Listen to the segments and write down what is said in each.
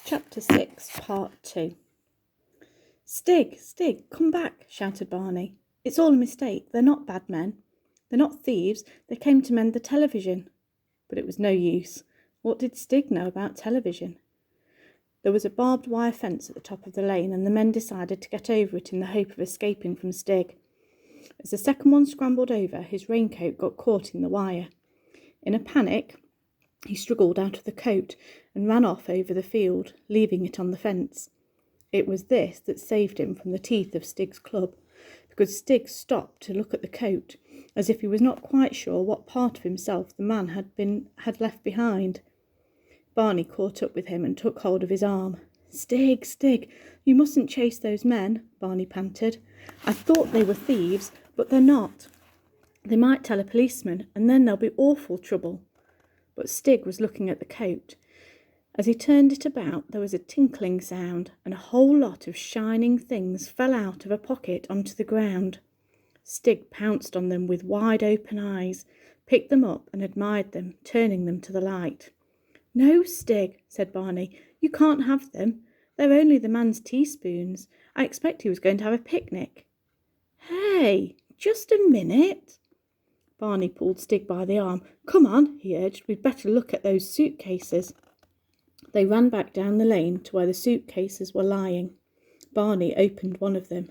Chapter 6, Part 2. Stig, Stig, come back, shouted Barney. It's all a mistake. They're not bad men. They're not thieves. They came to mend the television. But it was no use. What did Stig know about television? There was a barbed wire fence at the top of the lane, and the men decided to get over it in the hope of escaping from Stig. As the second one scrambled over, his raincoat got caught in the wire. In a panic, he struggled out of the coat and ran off over the field, leaving it on the fence. It was this that saved him from the teeth of Stig's club, because Stig stopped to look at the coat, as if he was not quite sure what part of himself the man had left behind. Barney caught up with him and took hold of his arm. "Stig, Stig, you mustn't chase those men," Barney panted. "I thought they were thieves, but they're not. They might tell a policeman, and then there'll be awful trouble." But Stig was looking at the coat. As he turned it about, there was a tinkling sound, and a whole lot of shining things fell out of a pocket onto the ground. Stig pounced on them with wide open eyes, picked them up and admired them, turning them to the light. "No, Stig," said Barney, "you can't have them. They're only the man's teaspoons. I expect he was going to have a picnic." "Hey, just a minute." Barney pulled Stig by the arm. "Come on," he urged, "we'd better look at those suitcases." They ran back down the lane to where the suitcases were lying. Barney opened one of them.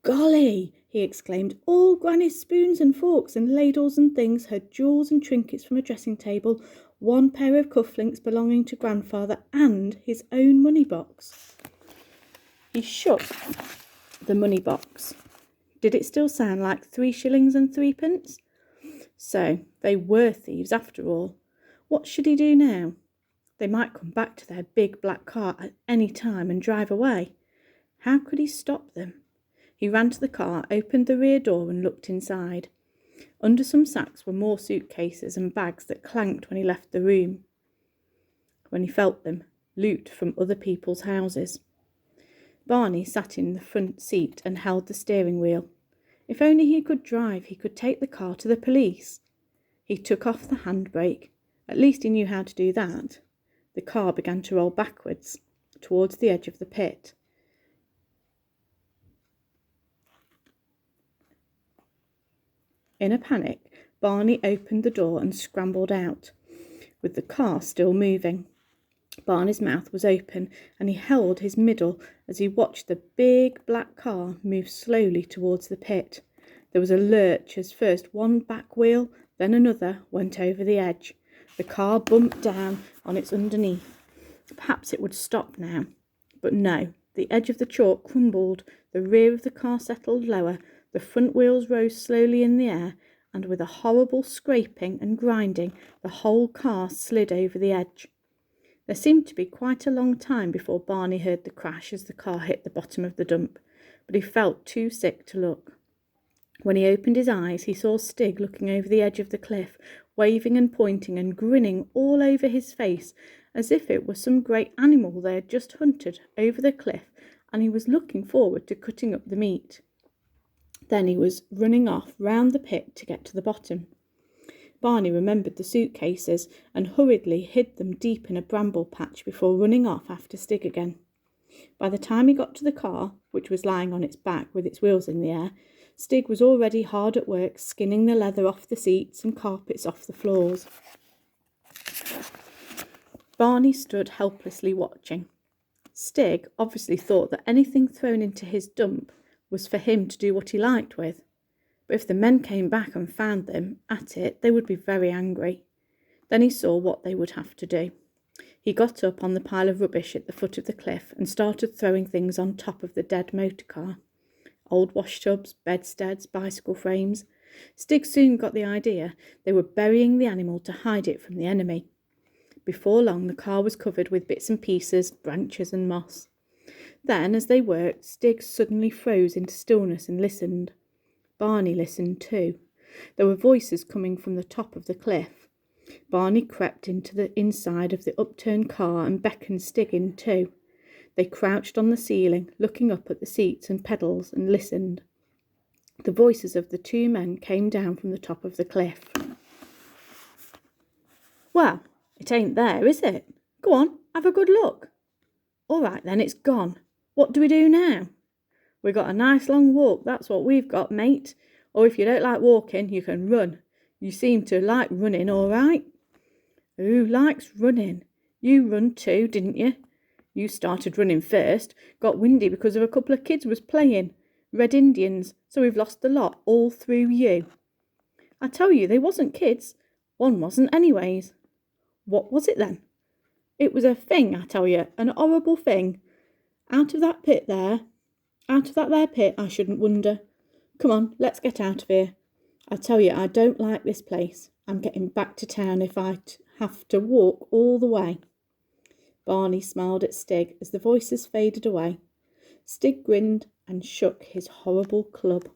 "Golly!" he exclaimed. "All Granny's spoons and forks and ladles and things, her jewels and trinkets from a dressing table, one pair of cufflinks belonging to Grandfather, and his own money box." He shook the money box. Did it still sound like 3 shillings and 3 pence? So they were thieves after all. What should he do now? They might come back to their big black car at any time and drive away. How could he stop them? He ran to the car, opened the rear door and looked inside. Under some sacks were more suitcases and bags that clanked when he left the room. When he felt them, loot from other people's houses. Barney sat in the front seat and held the steering wheel. If only he could drive, he could take the car to the police. He took off the handbrake. At least he knew how to do that. The car began to roll backwards, towards the edge of the pit. In a panic, Barney opened the door and scrambled out, with the car still moving. Barney's mouth was open, and he held his middle as he watched the big black car move slowly towards the pit. There was a lurch as first one back wheel, then another, went over the edge. The car bumped down on its underneath. Perhaps it would stop now. But no, the edge of the chalk crumbled, the rear of the car settled lower, the front wheels rose slowly in the air, and with a horrible scraping and grinding, the whole car slid over the edge. There seemed to be quite a long time before Barney heard the crash as the car hit the bottom of the dump, but he felt too sick to look. When he opened his eyes, he saw Stig looking over the edge of the cliff, waving and pointing and grinning all over his face, as if it were some great animal they had just hunted over the cliff, and he was looking forward to cutting up the meat. Then he was running off round the pit to get to the bottom. Barney remembered the suitcases and hurriedly hid them deep in a bramble patch before running off after Stig again. By the time he got to the car, which was lying on its back with its wheels in the air, Stig was already hard at work skinning the leather off the seats and carpets off the floors. Barney stood helplessly watching. Stig obviously thought that anything thrown into his dump was for him to do what he liked with. But if the men came back and found them at it, they would be very angry. Then he saw what they would have to do. He got up on the pile of rubbish at the foot of the cliff and started throwing things on top of the dead motor car. Old washtubs, bedsteads, bicycle frames. Stig soon got the idea. They were burying the animal to hide it from the enemy. Before long, the car was covered with bits and pieces, branches and moss. Then, as they worked, Stig suddenly froze into stillness and listened. Barney listened too. There were voices coming from the top of the cliff. Barney crept into the inside of the upturned car and beckoned Stig in too. They crouched on the ceiling, looking up at the seats and pedals, and listened. The voices of the 2 men came down from the top of the cliff. "Well, it ain't there, is it? Go on, have a good look." All right then, it's gone. What do we do now? We got a nice long walk, that's what we've got, mate. Or if you don't like walking, you can run. You seem to like running, all right. Who likes running? You run too, didn't you? You started running first, got windy because of a couple of kids was playing. Red Indians, so we've lost the lot, all through you. I tell you, they wasn't kids. One wasn't anyways. What was it then? It was a thing, I tell you, an horrible thing. Out of that there pit, I shouldn't wonder. Come on, let's get out of here. I tell you, I don't like this place. I'm getting back to town if I have to walk all the way. Barney smiled at Stig as the voices faded away. Stig grinned and shook his horrible club.